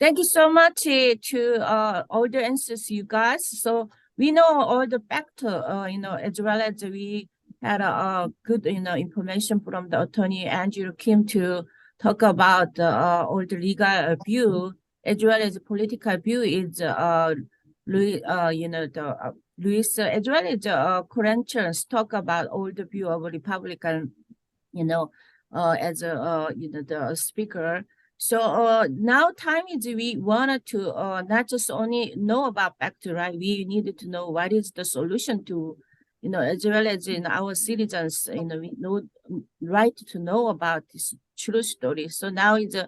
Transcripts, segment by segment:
Thank you so much to all the answers, you guys. So we know all the factor, as well as we had a good, information from the attorney Andrew Kim to talk about all the legal view as well as political view is Louis, Louis, as well as Corinthians talk about all the view of Republican, as the speaker. So now time is we wanted to not just only know about factor, right? We needed to know what is the solution to, as well as in our citizens, we know right to know about this true story. So now it's a,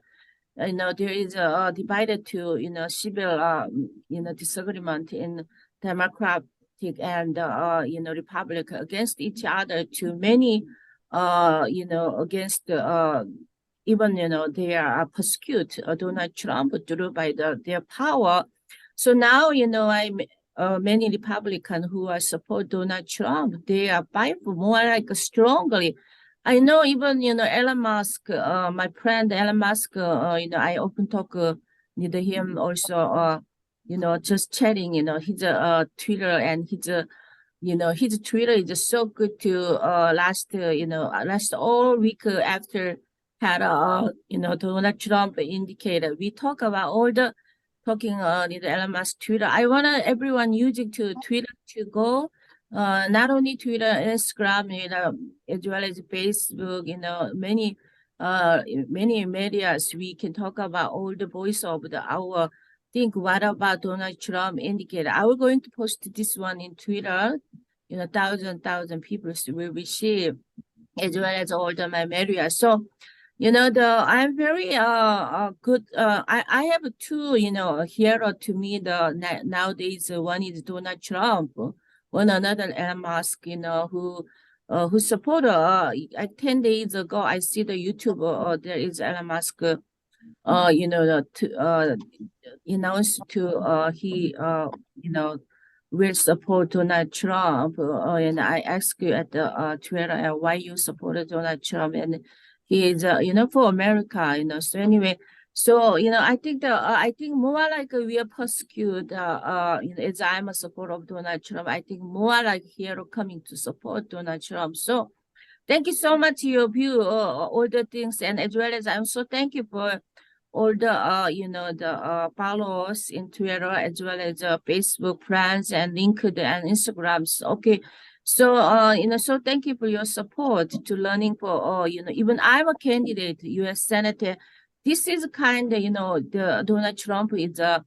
there is a divided to, civil, disagreement in Democratic and, Republic against each other to many, against even, they are persecute Donald Trump through by their power. So now, many Republicans who are support Donald Trump, they are fight more like strongly. I know even, Elon Musk, my friend Elon Musk, I often talk with him also, just chatting, his Twitter and his Twitter is so good to last all week after had Donald Trump indicated. We talk about all the talking the Elon Musk Twitter. I wanna everyone using to Twitter to go. Not only Twitter, Instagram, as well as Facebook, many medias we can talk about all the voice of the our think what about Donald Trump indicated. I will going to post this one in Twitter, thousand people will receive as well as all the my media. So I'm very good. I have two hero to me nowadays. One is Donald Trump, one another Elon Musk. Who support. I 10 days ago I see the YouTube. There is Elon Musk. Announced to he will support Donald Trump. And I ask you at the Twitter why you supported Donald Trump and he is, for America, So anyway, so I think I think more like we are persecuted. As I'm a supporter of Donald Trump, I think more like hero coming to support Donald Trump. So thank you so much your view, all the things, and as well as I'm so thank you for all the the followers in Twitter as well as Facebook friends and LinkedIn and Instagrams. Okay. So, so thank you for your support to learning for, even I'm a candidate, U.S. Senator. This is kind of, the Donald Trump is a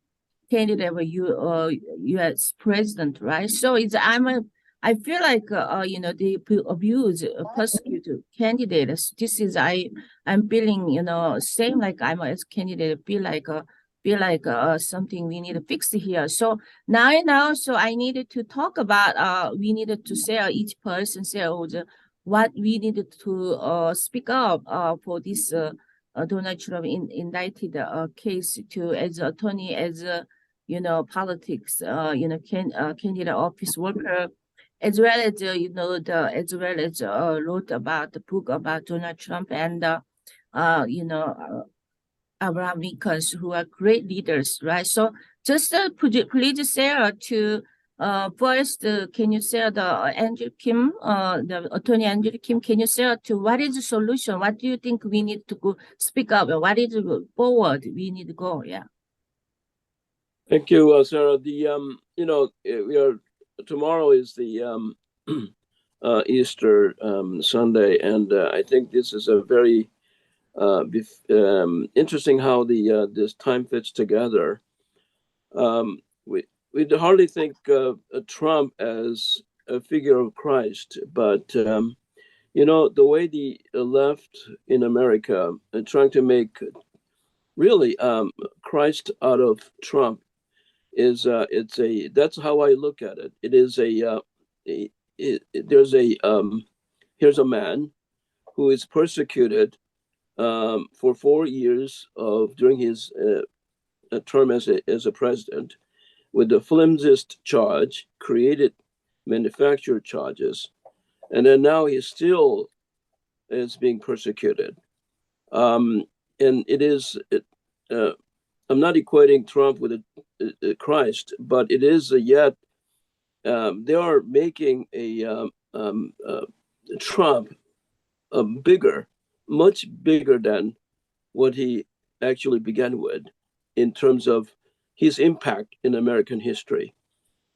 candidate for U.S. president, right? So I feel like, they abuse, persecute candidates. This is, I'm feeling, same like I'm as candidate, feel like something we need to fix here. So now, so I needed to talk about, we needed to say each person say what we needed to speak up for this Donald Trump indicted case to as attorney, as politics, candidate office worker, as well as as well as wrote about the book about Donald Trump and Abraham Lincoln, who are great leaders, right? So just please share to first, can you share the Andrew Kim, the attorney Andrew Kim, can you share to what is the solution? What do you think we need to go speak up? What is the forward we need to go? Yeah. Thank you, Sarah. We are tomorrow is the Easter Sunday, and I think this is a very interesting how this time fits together. We hardly think of Trump as a figure of Christ, but the way the left in America are trying to make really Christ out of Trump is that's how I look at it. It is here's a man who is persecuted for 4 years during his term as a president, with the flimsiest charge, created, manufactured charges, and then now he still is being persecuted. And it is I'm not equating Trump with Christ, but it is yet they are making a Trump bigger, much bigger than what he actually began with in terms of his impact in American history.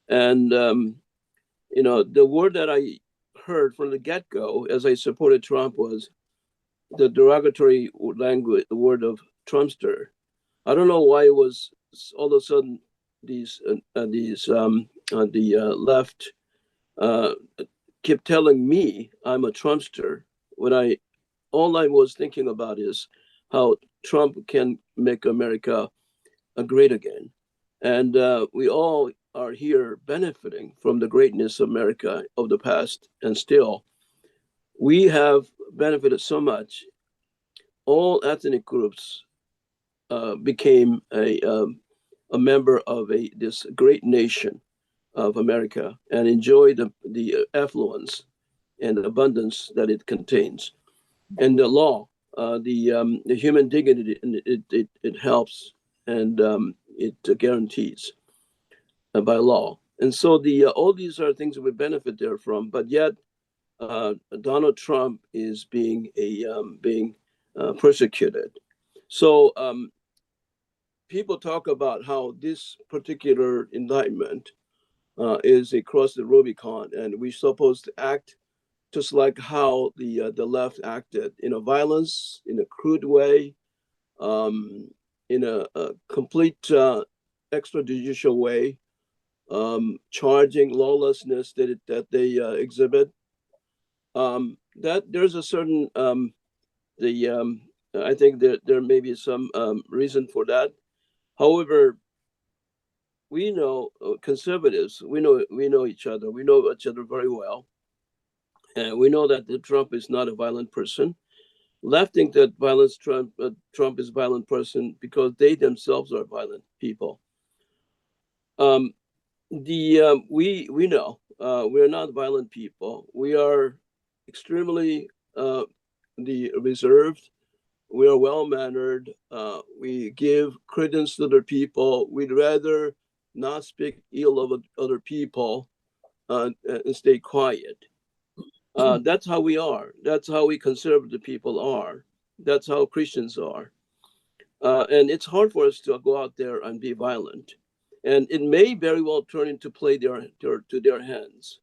And the word that I heard from the get-go as I supported Trump was the derogatory language, the word of Trumpster. I don't know why it was all of a sudden the left kept telling me I'm a Trumpster when all I was thinking about is how Trump can make America great again, and we all are here benefiting from the greatness of America of the past, and still we have benefited so much. All ethnic groups became a member of this great nation of America and enjoy the affluence and abundance that it contains. And the law, the human dignity, it helps and it guarantees by law. And so all these are things that we benefit there from, but yet Donald Trump is being persecuted. So people talk about how this particular indictment is across the Rubicon, and we're supposed to act just like how the left acted, violence, in a crude way, in a complete extrajudicial way, charging lawlessness that they exhibit. That there's a certain I think that there may be some reason for that. However, we know conservatives. We know each other. We know each other very well, and we know that Trump is not a violent person. Left think that Trump is a violent person because they themselves are violent people. We know we are not violent people. We are extremely reserved. We are well mannered. We give credence to other people. We'd rather not speak ill of other people and stay quiet. That's how we are. That's how we conservative people are. That's how Christians are. And it's hard for us to go out there and be violent. And it may very well turn into play to their hands.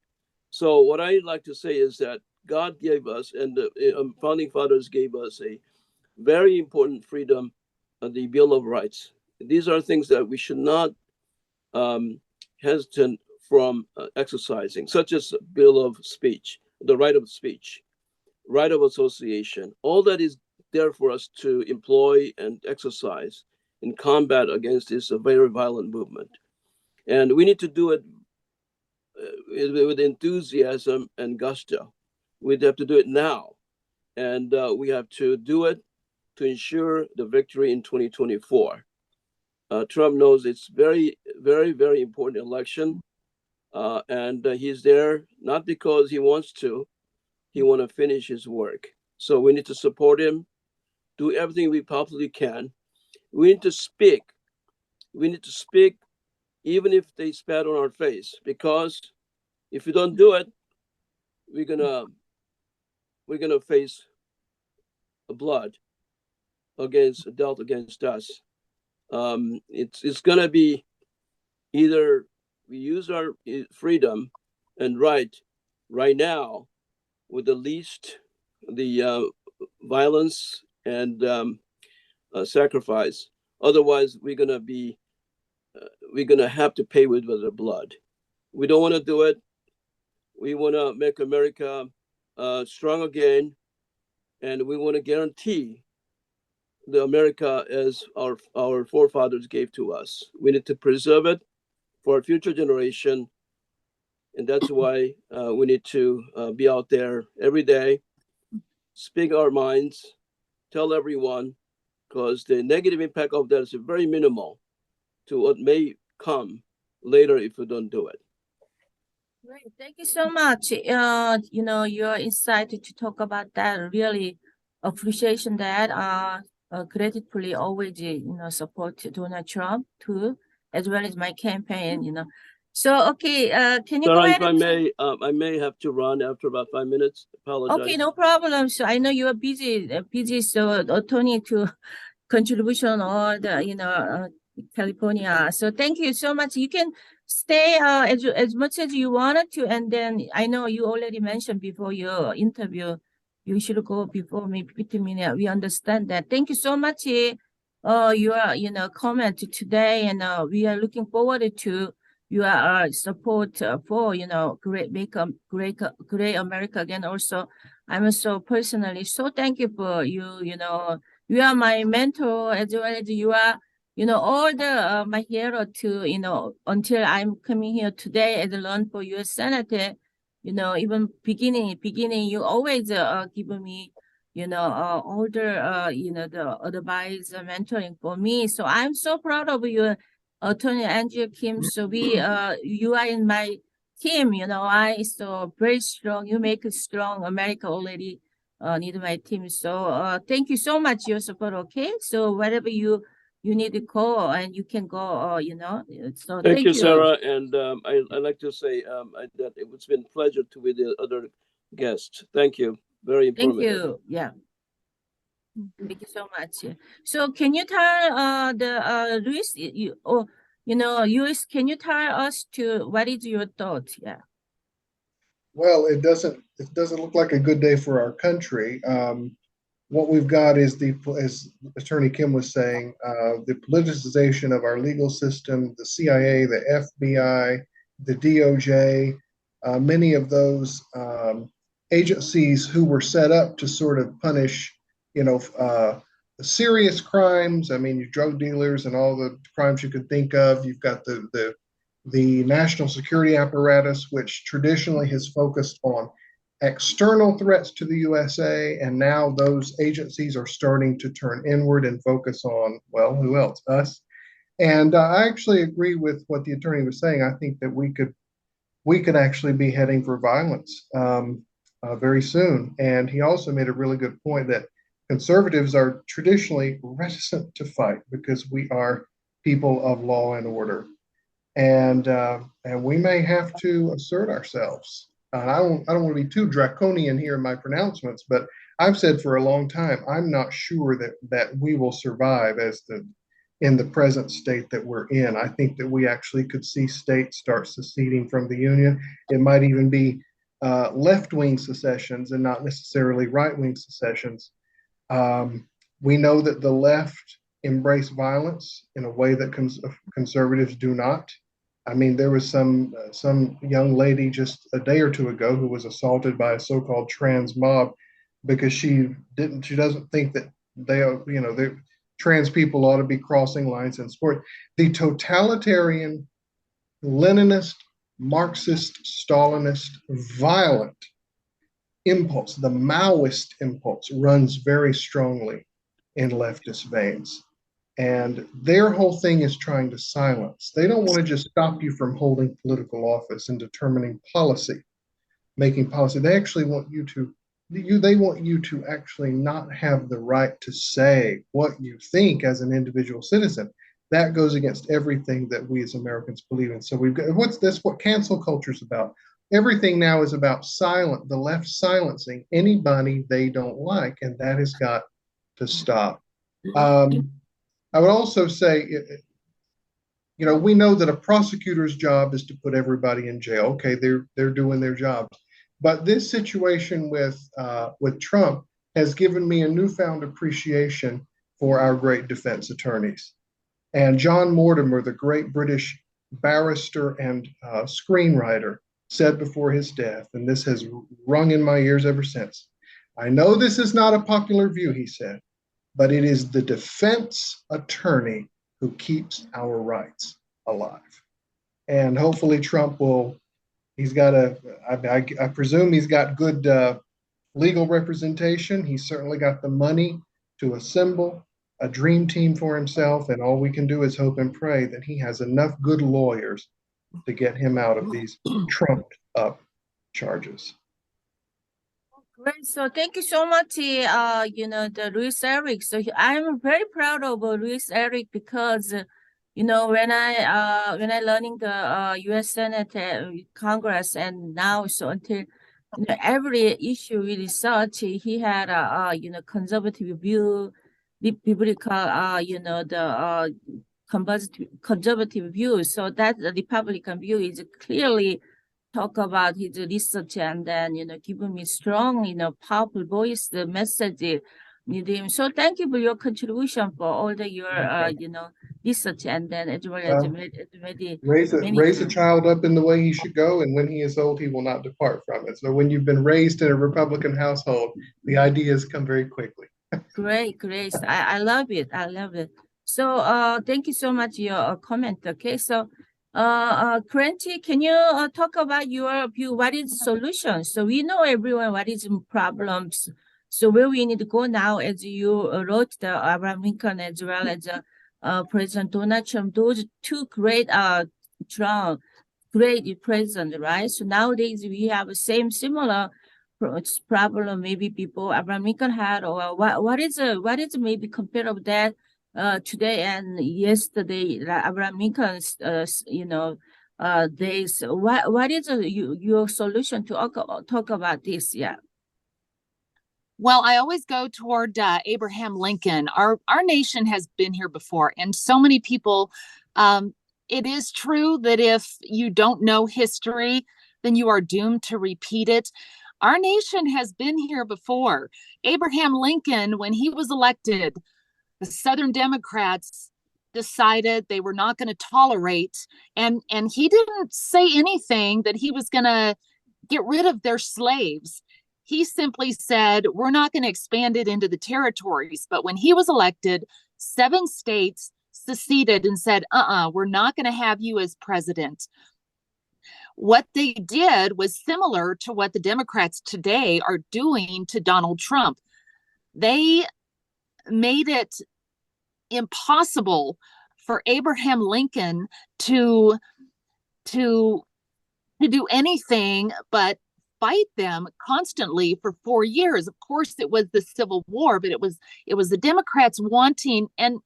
So what I'd like to say is that God gave us, and the founding fathers gave us, a very important freedom, the Bill of Rights. These are things that we should not hesitate from exercising, such as Bill of Speech, the right of speech, right of association. All that is there for us to employ and exercise in combat against this very violent movement. And we need to do it with enthusiasm and gusto. We have to do it now. And we have to do it to ensure the victory in 2024. Trump knows it's very, very, very important election. And he's there not because he wants to, he want to finish his work. So we need to support him, do everything we possibly can. We need to speak. We need to speak even if they spat on our face, because if we don't do it, we're gonna face blood dealt against us. It's gonna be either we use our freedom and right now with the least violence and sacrifice. Otherwise, we're gonna have to pay with the blood. We don't want to do it. We want to make America strong again, and we want to guarantee the America as our forefathers gave to us. We need to preserve it for a future generation, and that's why we need to be out there every day, speak our minds, tell everyone, because the negative impact of that is very minimal to what may come later if we don't do it. Great. Thank you so much. Your insight to talk about that, really appreciation that. gratefully always, support Donald Trump too, as well as my campaign. So, okay, can you go Sarah, ahead if I and may, I may have to run after about 5 minutes. Apologize. Okay, no problem. So I know you are busy. So attorney to contribution all the California. So thank you so much. You can stay as much as you wanted to, and then I know you already mentioned before your interview, you should go before maybe 15 minutes. We understand that. Thank you so much. Your comment today, and we are looking forward to your support for great great America again. Also, I'm so personally so thank you for you. You are my mentor as well as you are, all the my hero to, until I'm coming here today as a run for U.S. Senator, even beginning, you always give me, all the, the advice, mentoring for me. So I'm so proud of you, Attorney Andrew Kim. So you are in my team, I so very strong. You make a strong America already need my team. So thank you so much your support. Okay, so wherever you need to call and you can go. So Thank thank you, you. Sarah. And I'd like to say that it's been a pleasure to be the other guest. Thank you. Very Thank informative. you. Yeah. Thank you so much. So can you tell the Luis, Luis, can you tell us to what is your thought? Yeah. Well, it doesn't look like a good day for our country. What we've got is as Attorney Kim was saying, the politicization of our legal system, the CIA, the FBI, the DOJ, many of those agencies who were set up to sort of punish, serious crimes. I mean, your drug dealers and all the crimes you could think of. You've got the national security apparatus, which traditionally has focused on external threats to the USA, and now those agencies are starting to turn inward and focus on, well, who else? Us. And I actually agree with what the attorney was saying. I think that we could actually be heading for violence very soon. And he also made a really good point that conservatives are traditionally reticent to fight because we are people of law and order, and we may have to assert ourselves. I don't want to be too draconian here in my pronouncements, but I've said for a long time I'm not sure that we will survive in the present state that we're in. I think that we actually could see states start seceding from the union. It might even be left-wing secessions and not necessarily right-wing secessions. We know that the left embrace violence in a way that conservatives do not. I mean, there was some young lady just a day or two ago who was assaulted by a so-called trans mob because she doesn't think that they trans people ought to be crossing lines in sport. The totalitarian, Leninist, Marxist, Stalinist, violent impulse, the Maoist impulse, runs very strongly in leftist veins. And their whole thing is trying to silence. They don't want to just stop you from holding political office and determining policy, making policy. They actually want they want you to actually not have the right to say what you think as an individual citizen. That goes against everything that we as Americans believe in. So we've got what cancel culture is about. Everything now is about the left silencing anybody they don't like, and that has got to stop. I would also say, we know that a prosecutor's job is to put everybody in jail. Okay, they're doing their job, but this situation with Trump has given me a newfound appreciation for our great defense attorneys. And John Mortimer, the great British barrister and screenwriter, said before his death, and this has rung in my ears ever since, "I know this is not a popular view," he said, "but it is the defense attorney who keeps our rights alive." And hopefully Trump I presume he's got good legal representation. He's certainly got the money to assemble a dream team for himself. And all we can do is hope and pray that he has enough good lawyers to get him out of these trumped up charges. Great. So thank you so much, the Louis Eric. So I'm very proud of Louis Eric because, when I learning the U.S. Senate, Congress, and now so until every issue we research, he had a conservative view, biblical the conservative view. So that the Republican view is clearly talk about his research and then, give me strong, powerful voice, the message with him. So thank you for your contribution for all your, research and then as well as Raise a management. child up in the way he should go, and when he is old, he will not depart from it. So when you've been raised in a Republican household, the ideas come very quickly. Great. I love it. So thank you so much your comment. Okay, so Crunchy, can you talk about your view? What is solution? So we know everyone what is problems. So where we need to go now, as you wrote the Abraham Lincoln as well as President Donald Trump, those two great great president, right? So nowadays we have the similar problem maybe people Abraham Lincoln had, or what is maybe compared of that today and yesterday, Abraham Lincoln's days. What is your solution to talk about this? Yeah. Well, I always go toward Abraham Lincoln. Our nation has been here before, and so many people. It is true that if you don't know history, then you are doomed to repeat it. Our nation has been here before. Abraham Lincoln, when he was elected, the Southern Democrats decided they were not going to tolerate, and he didn't say anything that he was going to get rid of their slaves. He simply said, we're not going to expand it into the territories. But when he was elected, 7 states seceded and said, we're not going to have you as president. What they did was similar to what the Democrats today are doing to Donald Trump. They made it impossible for Abraham Lincoln to do anything but fight them constantly for 4 years. Of course, it was the Civil War, but it was the Democrats wanting, and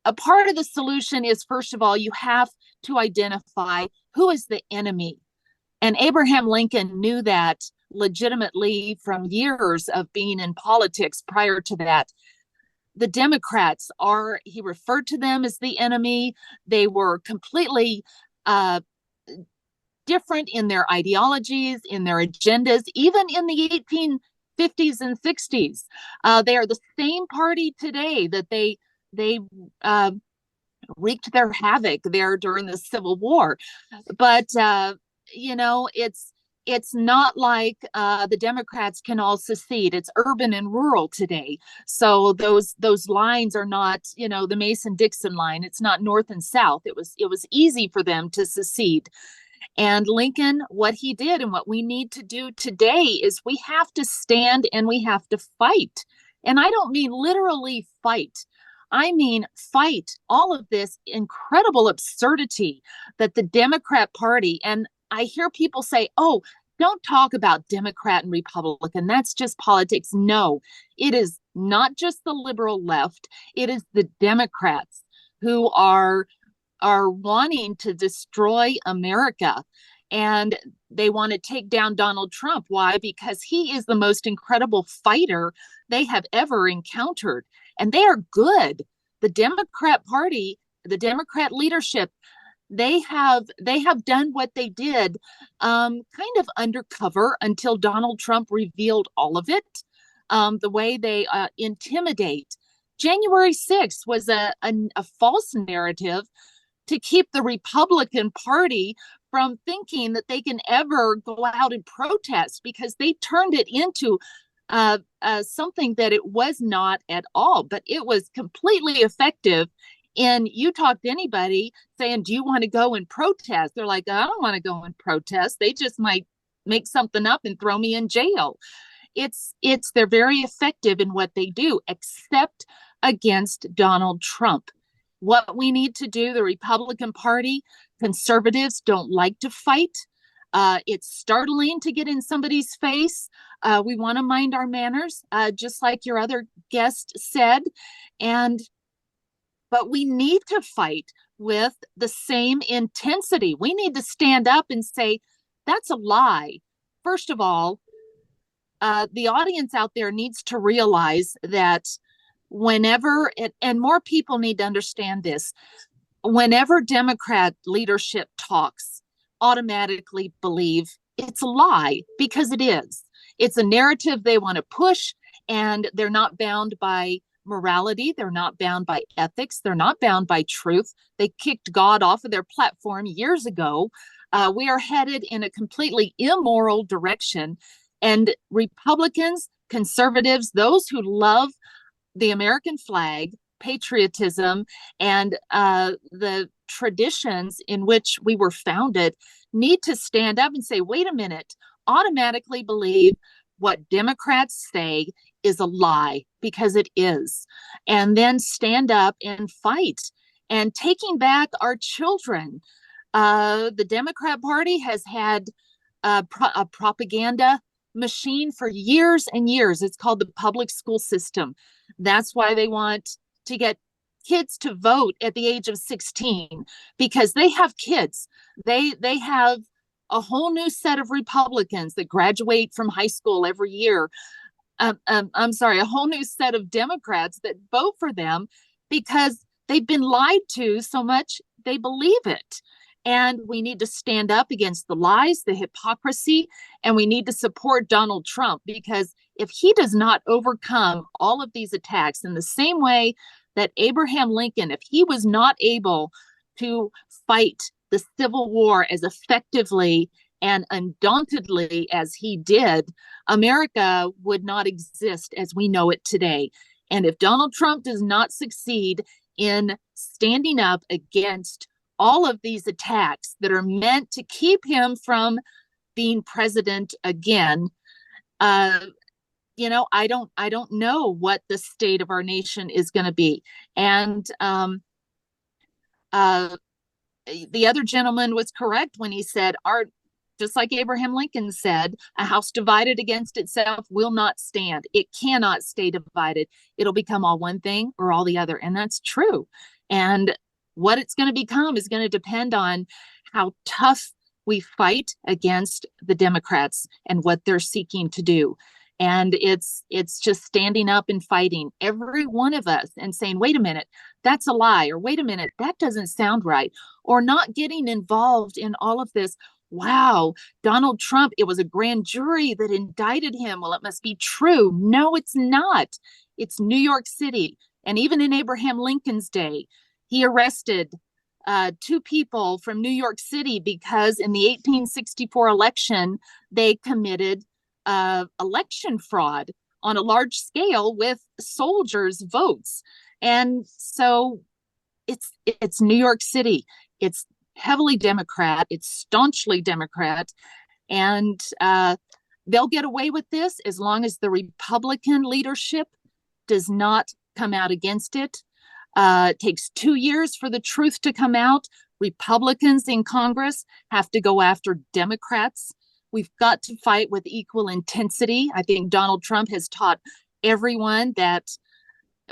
a part of the solution is, first of all, you have to identify who is the enemy. And Abraham Lincoln knew that legitimately from years of being in politics prior to that. The Democrats he referred to them as the enemy. They were completely different in their ideologies, in their agendas, even in the 1850s and 60s. They are the same party today that they wreaked their havoc there during the Civil War. But, it's not like the Democrats can all secede. It's urban and rural today. So those lines are not, the Mason-Dixon line. It's not north and south. It was easy for them to secede. And Lincoln, what he did and what we need to do today is we have to stand and we have to fight. And I don't mean literally fight. I mean, fight all of this incredible absurdity that the Democrat Party, and I hear people say, oh, don't talk about Democrat and Republican. That's just politics. No, it is not just the liberal left. It is the Democrats who are wanting to destroy America. And they want to take down Donald Trump. Why? Because he is the most incredible fighter they have ever encountered. And they are good. The Democrat Party, the Democrat leadership, they have done what they did kind of undercover until Donald Trump revealed all of it. The way they intimidate. January 6th was a false narrative to keep the Republican Party from thinking that they can ever go out and protest, because they turned it into something that it was not at all. But it was completely effective. And you talk to anybody saying, do you want to go and protest? They're like, I don't want to go and protest. They just might make something up and throw me in jail. They're very effective in what they do, except against Donald Trump. What we need to do, the Republican Party, conservatives don't like to fight. It's startling to get in somebody's face. We want to mind our manners, just like your other guest said. But we need to fight with the same intensity. We need to stand up and say, that's a lie. First of all, the audience out there needs to realize that whenever, and more people need to understand this, whenever Democrat leadership talks, automatically believe it's a lie, because it is. It's a narrative they want to push, and they're not bound by morality. They're not bound by ethics. They're not bound by truth. They kicked God off of their platform years ago. We are headed in a completely immoral direction. And Republicans, conservatives, those who love the American flag, patriotism, and the traditions in which we were founded, need to stand up and say, wait a minute, automatically believe what Democrats say is a lie, because it is, and then stand up and fight. And taking back our children, the Democrat Party has had a propaganda machine for years and years. It's called the public school system. That's why they want to get kids to vote at the age of 16, because they have kids. They have a whole new set of Republicans that graduate from high school every year. I'm sorry, a whole new set of Democrats that vote for them because they've been lied to so much they believe it. And we need to stand up against the lies, the hypocrisy, and we need to support Donald Trump, because if he does not overcome all of these attacks in the same way that Abraham Lincoln, if he was not able to fight the Civil War as effectively and undauntedly as he did, America would not exist as we know it today. And if Donald Trump does not succeed in standing up against all of these attacks that are meant to keep him from being president again, I don't know what the state of our nation is going to be. And the other gentleman was correct when he said, just like Abraham Lincoln said, a house divided against itself will not stand. It cannot stay divided. It'll become all one thing or all the other. And that's true. And what it's going to become is going to depend on how tough we fight against the Democrats and what they're seeking to do. And it's just standing up and fighting, every one of us, and saying, wait a minute, that's a lie, or wait a minute, that doesn't sound right, or not getting involved in all of this. Wow, Donald Trump, it was a grand jury that indicted him. Well, it must be true. No, it's not. It's New York City. And even in Abraham Lincoln's day, he arrested 2 people from New York City because in the 1864 election, they committed election fraud on a large scale with soldiers' votes. And so it's New York City. It's heavily Democrat. It's staunchly Democrat. And they'll get away with this as long as the Republican leadership does not come out against it. It takes 2 years for the truth to come out. Republicans in Congress have to go after Democrats. We've got to fight with equal intensity. I think Donald Trump has taught everyone that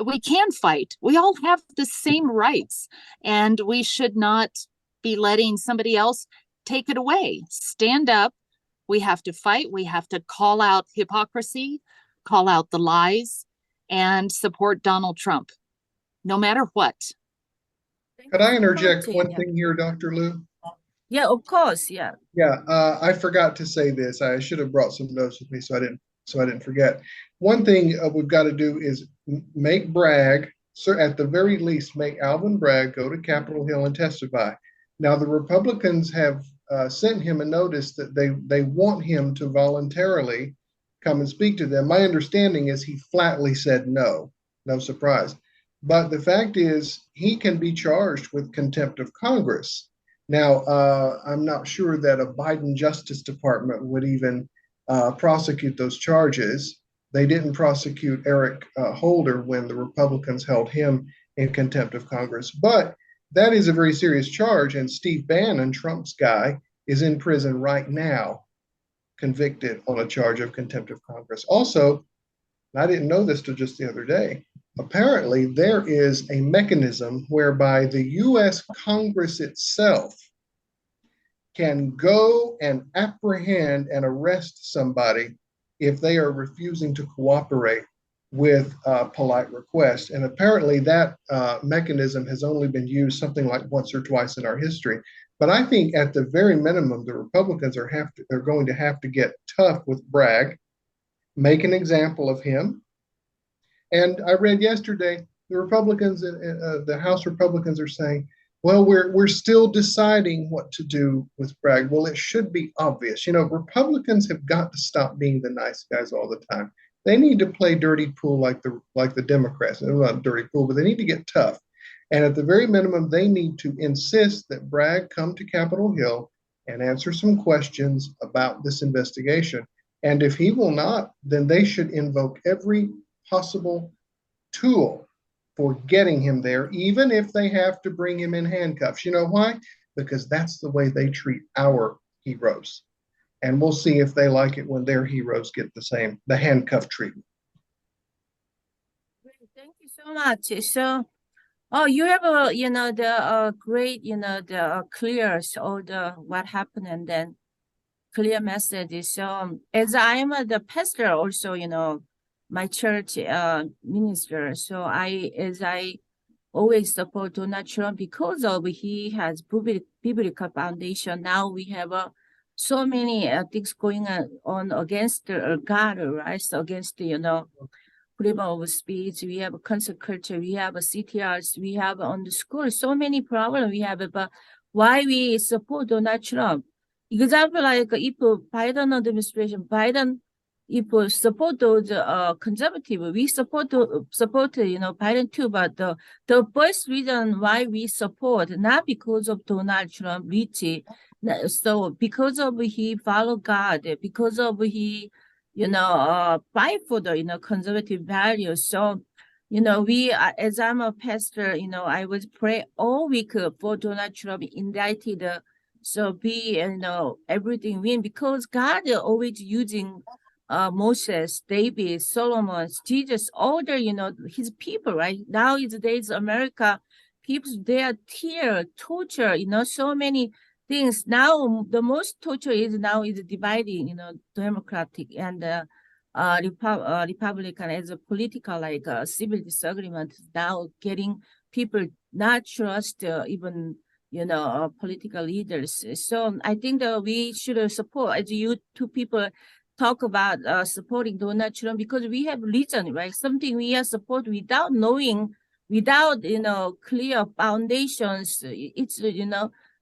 we can fight. We all have the same rights, and we should not be letting somebody else take it away. Stand up. We have to fight. We have to call out hypocrisy, call out the lies, and support Donald Trump, no matter what. Could I interject one thing here, Dr. Liew? Yeah, of course. Yeah. Yeah, I forgot to say this. I should have brought some notes with me so I didn't forget. One thing we've got to do is make Bragg, at the very least, make Alvin Bragg go to Capitol Hill and testify. Now, the Republicans have sent him a notice that they want him to voluntarily come and speak to them. My understanding is he flatly said no. No surprise. But the fact is, he can be charged with contempt of Congress. Now, I'm not sure that a Biden Justice Department would even prosecute those charges. They didn't prosecute Eric Holder when the Republicans held him in contempt of Congress. But that is a very serious charge. And Steve Bannon, Trump's guy, is in prison right now, convicted on a charge of contempt of Congress. Also, I didn't know this till just the other day. Apparently, there is a mechanism whereby the U.S. Congress itself can go and apprehend and arrest somebody if they are refusing to cooperate with a polite request. And apparently that mechanism has only been used something like once or twice in our history. But I think at the very minimum, the Republicans are going to have to get tough with Bragg, make an example of him. And I read yesterday, the Republicans, the House Republicans are saying, well, we're still deciding what to do with Bragg. Well, it should be obvious. You know, Republicans have got to stop being the nice guys all the time. They need to play dirty pool like the Democrats. They're not dirty pool, but they need to get tough. And at the very minimum, they need to insist that Bragg come to Capitol Hill and answer some questions about this investigation. And if he will not, then they should invoke every possible tool for getting him there, even if they have to bring him in handcuffs. You know why? Because that's the way they treat our heroes. And we'll see if they like it when their heroes get the handcuff treatment. Great. Thank you so much. So, you have the great, the clears all the what happened and then clear message. So, as I'm the pastor also, my church minister. So as I always support Donald Trump because of he has biblical foundation. Now we have so many things going on against God, right? So against freedom of speech. We have cancel culture. We have CTRs. We have on the school so many problems we have. But why we support Donald Trump? Example like if Biden administration, if we support those conservative, we support Biden too. But the first reason why we support, not because of Donald Trump, Richie, so because of he follow God, because of he fight for the conservative values. So we as I'm a pastor, I was pray all week for Donald Trump indicted. So be everything win because God always using Moses, David, Solomon, Jesus, all the, his people, right? Now is days America, people, they are torture, so many things. Now, the most torture is dividing, Democratic and Republican as a political, like civil disagreement, now getting people not trust even, political leaders. So I think that we should support, as you two people talk about supporting Donald Trump because we have reason, right? Something we are support without knowing, without clear foundations. It's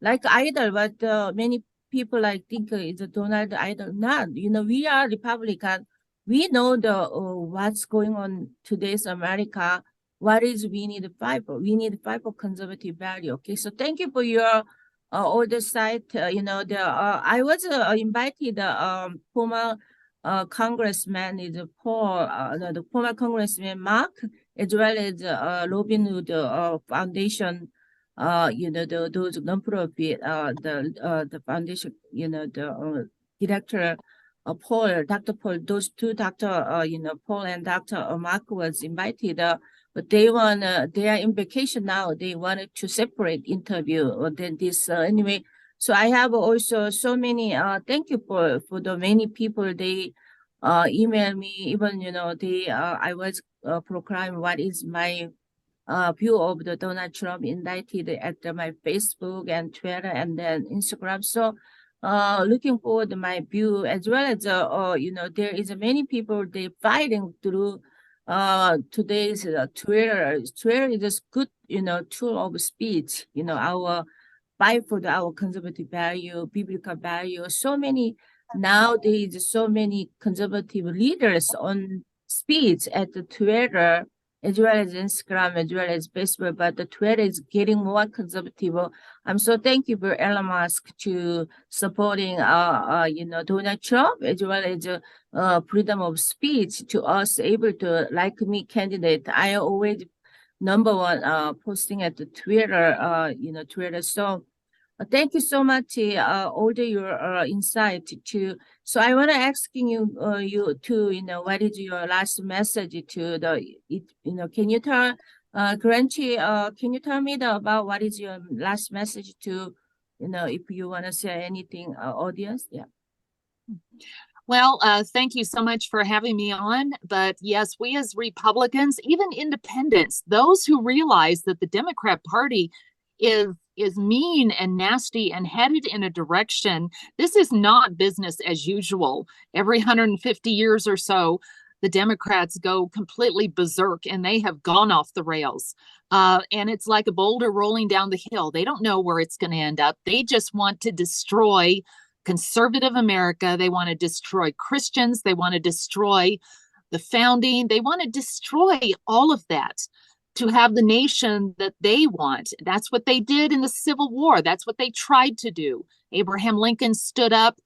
like idol, but many people like think it's a Donald idol. Not, we are Republican. We know the what's going on today's America. What is we need to fight for? We need to fight for conservative value. Okay, so thank you for your oversight. I was invited former congressman is Paul, the former congressman Mark, as well as Robin Hood Foundation. Those nonprofit, the foundation, the director. Paul, Dr. Paul, those two Dr. Paul and Dr. Mark was invited, but they are in vacation now. They wanted to separate interview than this anyway. So I have also so many. Thank you for the many people they email me. Even I was proclaim what is my view of the Donald Trump indicted at my Facebook and Twitter and then Instagram. So looking forward to my view as well as there is many people they fighting through today's Twitter. Twitter is a good tool of speech. Our fight for our conservative value, biblical value. So many nowadays, so many conservative leaders on speech at the Twitter, as well as Instagram, as well as Facebook, but the Twitter is getting more conservative. I'm so thank you for Elon Musk to supporting, Donald Trump, as well as freedom of speech to us able to, like me, candidate. I always number one posting at the Twitter, Twitter. So Thank you so much, all your insight too. So I want to asking you too, what is your last message to can you tell, Granchi, can you tell me about what is your last message to, if you want to say anything, audience? Yeah. Well, thank you so much for having me on. But yes, we as Republicans, even independents, those who realize that the Democrat Party is mean and nasty and headed in a direction, this is not business as usual. Every 150 years or so, the Democrats go completely berserk and they have gone off the rails. And it's like a boulder rolling down the hill. They don't know where it's going to end up. They just want to destroy conservative America. They want to destroy Christians. They want to destroy the founding. They want to destroy all of that to have the nation that they want. That's what they did in the Civil War. That's what they tried to do. Abraham Lincoln stood up,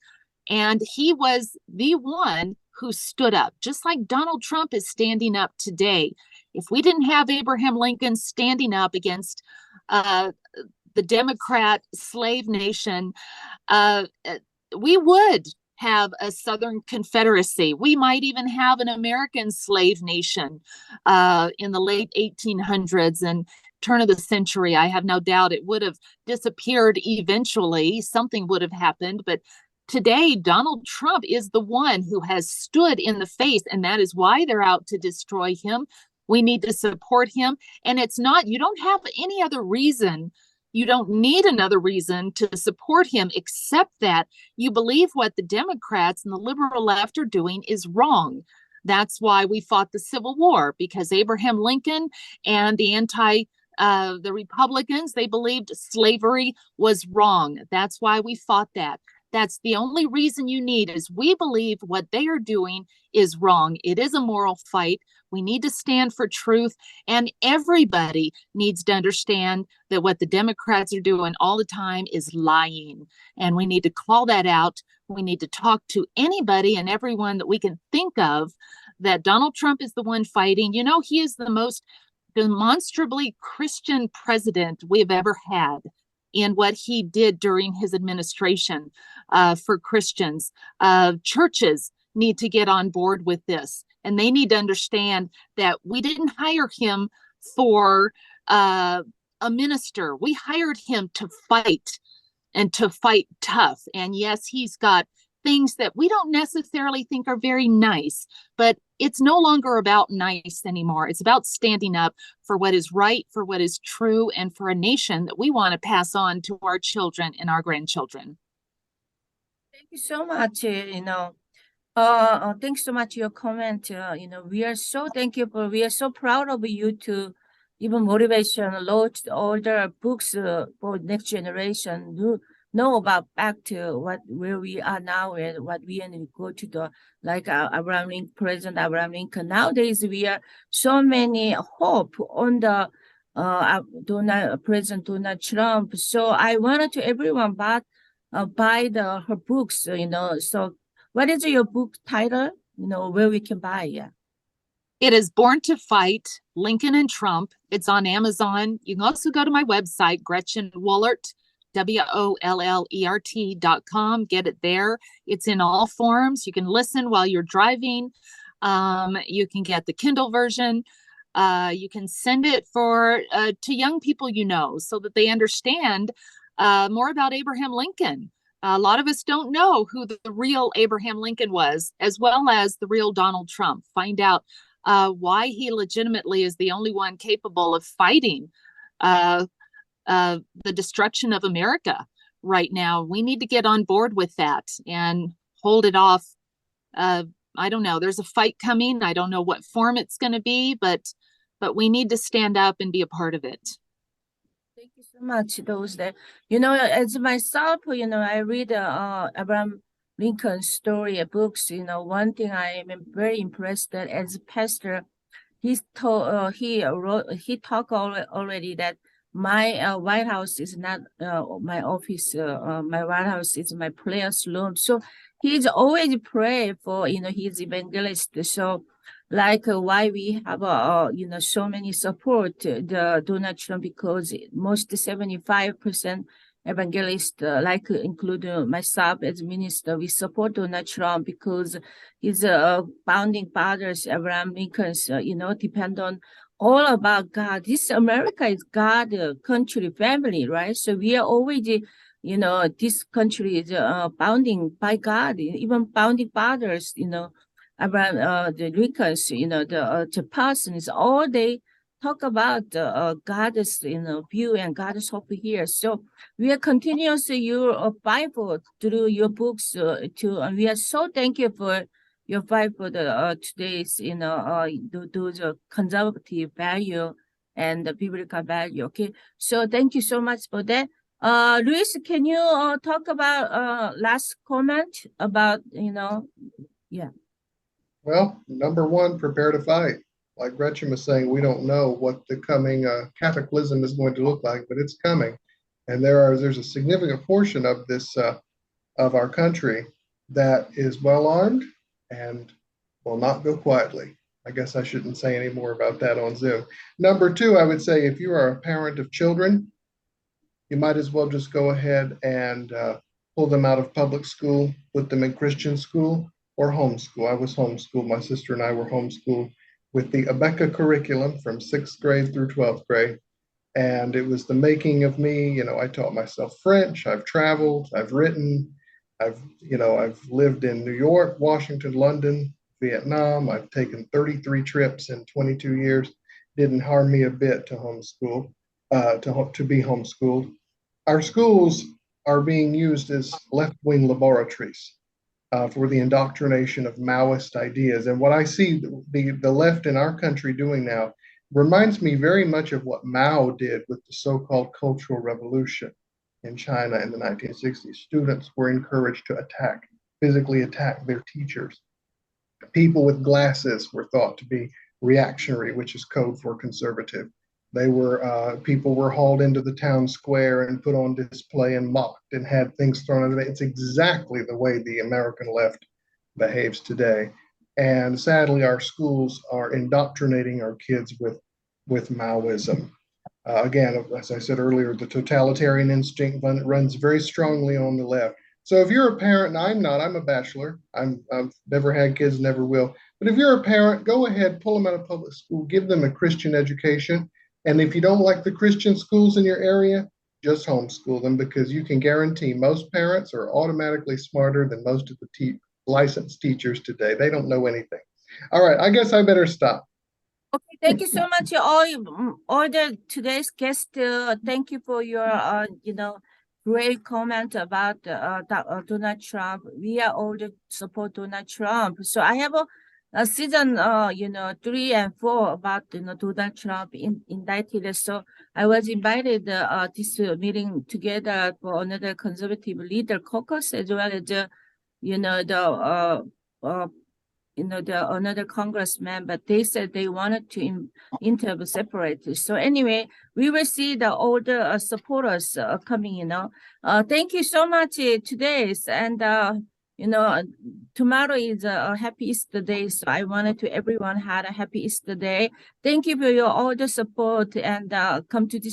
and he was the one who stood up, just like Donald Trump is standing up today. If we didn't have Abraham Lincoln standing up against the Democrat slave nation, we would have a Southern Confederacy. We might even have an American slave nation in the late 1800s and turn of the century. I have no doubt it would have disappeared eventually. Something would have happened. But today, Donald Trump is the one who has stood in the face, and that is why they're out to destroy him. We need to support him. And it's not, you don't have any other reason. You don't need another reason to support him except that you believe what the Democrats and the liberal left are doing is wrong. That's why we fought the Civil War, because Abraham Lincoln and the Republicans, they believed slavery was wrong. That's why we fought that. That's the only reason you need, is we believe what they are doing is wrong. It is a moral fight. We need to stand for truth, and everybody needs to understand that what the Democrats are doing all the time is lying, and we need to call that out. We need to talk to anybody and everyone that we can think of that Donald Trump is the one fighting. You know, he is the most demonstrably Christian president we've ever had in what he did during his administration for Christians. Churches need to get on board with this, and they need to understand that we didn't hire him for a minister. We hired him to fight, and to fight tough. And yes, he's got things that we don't necessarily think are very nice, but it's no longer about nice anymore. It's about standing up for what is right, for what is true, and for a nation that we want to pass on to our children and our grandchildren. Thank you so much. Thanks so much for your comment. We are so thankful. We are so proud of you to even motivation, launch all the books for next generation to know about back to where we are now and what we need to go to the, like Abraham Lincoln, President Abraham Lincoln. Nowadays, we are so many hope on the President Donald Trump. So I wanted to everyone buy her books, So what is your book title? Where we can buy? Yeah. It is Born to Fight, Lincoln and Trump. It's on Amazon. You can also go to my website, Gretchen Wollert, WOLLERT.com. Get it there. It's in all forms. You can listen while you're driving. You can get the Kindle version. You can send it to young people so that they understand more about Abraham Lincoln. A lot of us don't know who the real Abraham Lincoln was, as well as the real Donald Trump. Find out why he legitimately is the only one capable of fighting the destruction of America right now. We need to get on board with that and hold it off. I don't know. There's a fight coming. I don't know what form it's going to be, but we need to stand up and be a part of it. Thank you so much. Those that, as myself, I read Abraham Lincoln's story books. One thing I am very impressed that as a pastor, he talked already that my White House is not my office. My White House is my prayer's room. So he's always pray for his evangelist. So like why we have so many support the Donald Trump, because most 75% evangelists, like including myself as minister, we support Donald Trump because his founding fathers, Abraham Lincoln's, depend on all about God. This America is God country, family, right? So we are already, this country is founding by God, even founding fathers, Abraham, the Lincolns, the persons, all they talk about God's, view and God's hope here. So we are continuously your Bible through your books and we are so thankful for your Bible today's, those conservative value and the biblical value. Okay, so thank you so much for that. Louis, can you talk about last comment about, yeah. Well, number one, prepare to fight. Like Gretchen was saying, we don't know what the coming cataclysm is going to look like, but it's coming. And there's a significant portion of this of our country that is well armed and will not go quietly. I guess I shouldn't say any more about that on Zoom. Number two, I would say if you are a parent of children, you might as well just go ahead and pull them out of public school, put them in Christian school or homeschool. I was homeschooled. My sister and I were homeschooled with the Abeka curriculum from 6th grade through 12th grade. And it was the making of me. I taught myself French. I've traveled, I've written, I've lived in New York, Washington, London, Vietnam. I've taken 33 trips in 22 years. Didn't harm me a bit to homeschool, to be homeschooled. Our schools are being used as left-wing laboratories for the indoctrination of Maoist ideas. And what I see the left in our country doing now reminds me very much of what Mao did with the so-called Cultural Revolution in China in the 1960s. Students were encouraged to physically attack their teachers. People with glasses were thought to be reactionary, which is code for conservative. People were hauled into the town square and put on display and mocked and had things thrown at them. It's exactly the way the American left behaves today. And sadly, our schools are indoctrinating our kids with Maoism. Again, as I said earlier, the totalitarian instinct runs very strongly on the left. So if you're a parent, and I'm not, I'm a bachelor. I've never had kids, never will. But if you're a parent, go ahead, pull them out of public school, give them a Christian education. And if you don't like the Christian schools in your area, just homeschool them, because you can guarantee most parents are automatically smarter than most of the licensed teachers today. They don't know anything. All right, I guess I better stop. Okay, thank you so much, all the today's guests. Thank you for your, great comment about Donald Trump. We are all the support Donald Trump. So I have a season, 3 and 4 about Donald Trump indicted. So I was invited this meeting together for another conservative leader caucus, as well as the another congressman, but they said they wanted to interview separately. So anyway, we will see all the supporters coming. Thank you so much today, and tomorrow is a happy Easter day, so I wanted to everyone had a happy Easter day. Thank you for all the support and come to this